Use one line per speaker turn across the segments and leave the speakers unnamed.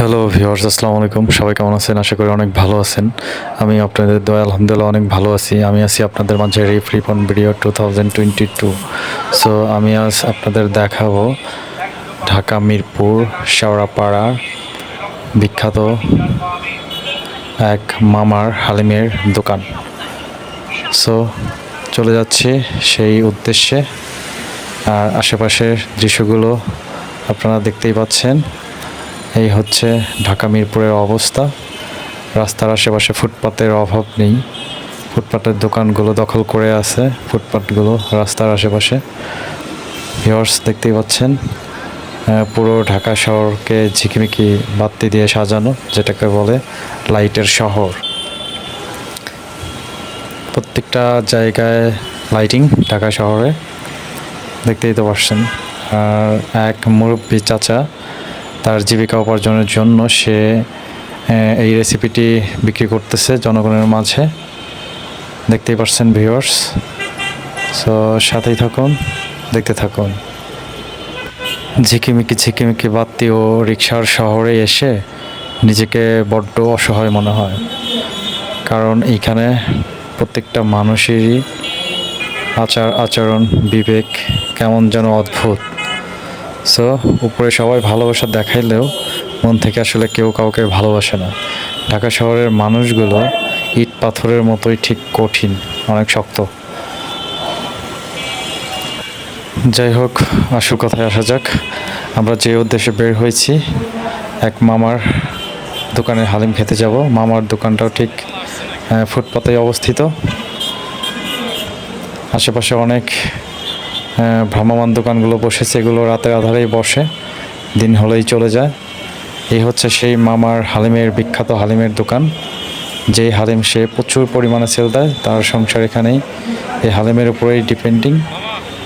Hello viewers, আসসালামু আলাইকুম। সবাই কেমন আছেন? আশা করি অনেক ভালো আছেন। আমি আপনাদের দয়ায় আলহামদুলিল্লাহ অনেক ভালো আছি। আমি আছি আপনাদের মাঝে রিপন ভিডিও 2022। সো আমি আজ আপনাদের দেখাবো ঢাকা মিরপুর শেওড়াপাড়া বিখ্যাত এক মামার হালিমের দোকান। সো চলে যাচ্ছি সেই উদ্দেশ্যে। আর আশেপাশের দৃশ্যগুলো আপনারা দেখতেই পাচ্ছেন। এই হচ্ছে ঢাকা মিরপুরের অবস্থা। রাস্তার আশেপাশে ফুটপাতের অভাব নেই। ফুটপাতের দোকানগুলো দখল করে আছে ফুটপাতগুলো রাস্তার আশেপাশে। ভিউয়ার্স দেখতেই পাচ্ছেন, পুরো ঢাকা শহরকে ঝিকিমিকি বাতি দিয়ে সাজানো, যেটাকে বলে লাইটের শহর। প্রত্যেকটা জায়গায় লাইটিং ঢাকা শহরে, দেখতেই তো পারছেন। আর এক মুরব্বী চাচা তার জীবিকা উপার্জনের জন্য সে এই রেসিপিটি বিক্রি করতেছে জনগণের মাঝে, দেখতেই পাচ্ছেন ভিউয়ার্স। সো সাথেই থাকুন, দেখতে থাকুন। ঝিকিমিকি বাতি ও রিক্সার শহরে এসে নিজেকে বড্ড অসহায় মনে হয়, কারণ এইখানে প্রত্যেকটা মানুষেরই আচরণ বিবেক কেমন যেন অদ্ভুত। সো উপরে সবাই ভালোবাসা দেখাইলেও মন থেকে আসলে কেউ কাউকে ভালোবাসে না। ঢাকা শহরের মানুষগুলো ইট পাথরের মতোই ঠিক কঠিন, অনেক শক্ত। যাই হোক, আসল কথায় আসা যাক। আমরা যে উদ্দেশ্যে বের হয়েছি, এক মামার দোকানে হালিম খেতে যাব। মামার দোকানটাও ঠিক ফুটপাতেই অবস্থিত। আশেপাশে অনেক ভ্রাম্যমাণ দোকানগুলো বসেছে, এগুলো রাতের আধারেই বসে, দিন হলেই চলে যায়। এই হচ্ছে সেই মামার হালিমের বিখ্যাত হালিমের দোকান। যেই হালিম সে প্রচুর পরিমাণে সেল দেয়, তার সংসার এখানেই এই হালিমের উপরেই ডিপেন্ডিং।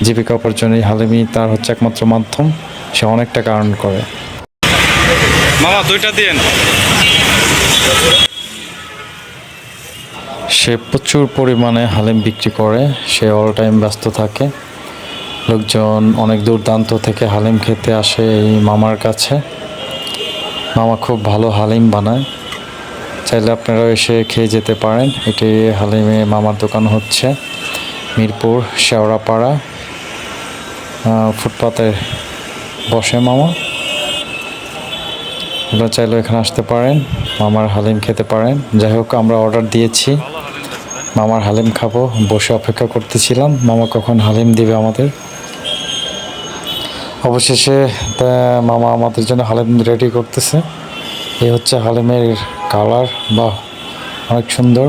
জীবিকা উপার্জনে হালিমই তার হচ্ছে একমাত্র মাধ্যম। সে অনেক টাকা আর্ন করে।
মামা দুইটা দিন।
সে প্রচুর পরিমাণে হালিম বিক্রি করে, সে অল টাইম ব্যস্ত থাকে। লোকজন অনেক দূরান্ত থেকে হালিম খেতে আসে এই মামার কাছে। মামা খুব ভালো হালিম বানায়, চাইলে আপনারাও এসে খেয়ে যেতে পারেন। এটি হালিমে মামার দোকান হচ্ছে মিরপুর শেওড়াপাড়া ফুটপাতে বসে মামা। আপনারা চাইলেও এখানে আসতে পারেন, মামার হালিম খেতে পারেন। যাই হোক, আমরা অর্ডার দিয়েছি, মামার হালিম খাবো। বসে অপেক্ষা করতেছিলাম মামা কখন হালিম দিবে আমাদের। অবশেষে মামা আমাদের জন্য হালিম রেডি করতেছে। এই হচ্ছে হালিমের কালার, বাহ অনেক সুন্দর।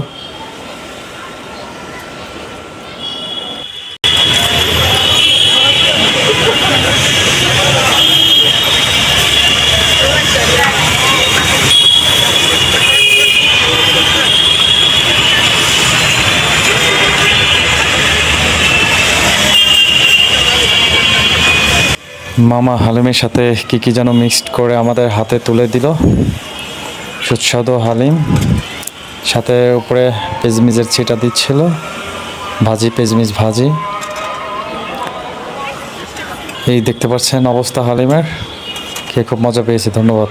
মামা হালিমের সাথে কি যেন মিক্সড করে আমাদের হাতে তুলে দিল। সুস্বাদু হালিম, সাথে উপরে পেঁয়াজের ছিটা দিচ্ছিল, পেঁয়াজ ভাজি। এই দেখতে পাচ্ছেন অবস্থা হালিমের। খেয়ে খুব মজা পেয়েছি, ধন্যবাদ।